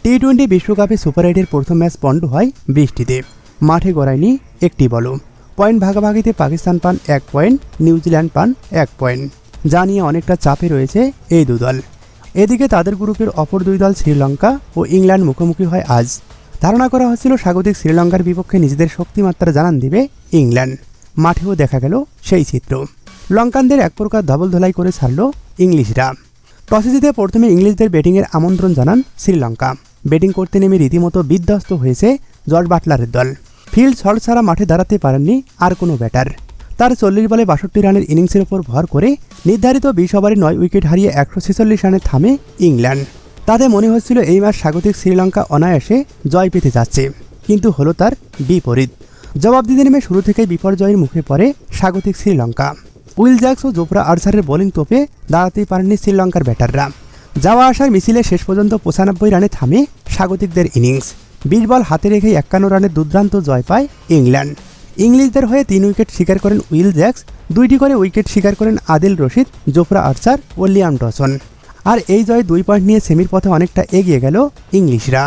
টি-20 বিশ্বকাপে সুপার 8-এর প্রথম ম্যাচ পণ্ড হয় বৃষ্টিতে। মাঠে গড়ায়নি একটি বলও। পয়েন্ট ভাগাভাগিতে পাকিস্তান পান 1 পয়েন্ট, নিউজিল্যান্ড পান 1 পয়েন্ট, যা নিয়ে অনেকটা চাপে রয়েছে এই দুদল। এদিকে তাদের গ্রুপের অপর দুই দল শ্রীলঙ্কা ও ইংল্যান্ড মুখোমুখি হয় আজ। ধারণা করা হচ্ছিল স্বাগতিক শ্রীলঙ্কার বিপক্ষে নিজেদের শক্তিমাত্রা জানান দিবে ইংল্যান্ড। মাঠেও দেখা গেল সেই চিত্র। লঙ্কানদের এক প্রকার ধবল ধোলাই করে ছাড়ল ইংলিশরা। টসে জিতে প্রথমে ইংলিশদের ব্যাটিংয়ের আমন্ত্রণ জানান শ্রীলঙ্কা। ব্যাটিং করতে নেমে রীতিমতো বিধ্বস্ত হয়েছে জর্জ বাটলারের দল। ফিল্ড শট ছাড়া মাঠে দাঁড়াতে পারেননি আর কোনো ব্যাটার। তার 40 বলে 62 রানের ইনিংসের ওপর ভর করে নির্ধারিত 20 ওভারে 9 উইকেট হারিয়ে 146 রানে থামে ইংল্যান্ড। তাতে মনে হচ্ছিল এই ম্যাচ স্বাগতিক শ্রীলঙ্কা অনায়াসে জয় পেতে যাচ্ছে, কিন্তু হলো তার বিপরীত। জবাব দিতে নেমে শুরু থেকেই বিপর্যয়ের মুখে পড়ে স্বাগতিক শ্রীলঙ্কা। উইল জ্যাক্স ও জোফরা আর্চারের বোলিং তোপে দাঁড়াতেই পারেননি শ্রীলঙ্কার ব্যাটাররা। যাওয়া আসার মিছিলে শেষ পর্যন্ত 95 রানে থামে স্বাগতিকদের ইনিংস। 20 বল হাতে রেখে 51 রানের দুর্দান্ত জয় পায় ইংল্যান্ড। ইংলিশদের হয়ে 3 উইকেট শিকার করেন উইল জ্যাক্স, 2টি করে উইকেট শিকার করেন আদিল রশিদ, জোফরা আর্চার ও লিয়াম ডসন। আর এই জয়ে 2 পয়েন্ট নিয়ে সেমির পথে অনেকটা এগিয়ে গেল ইংলিশরা।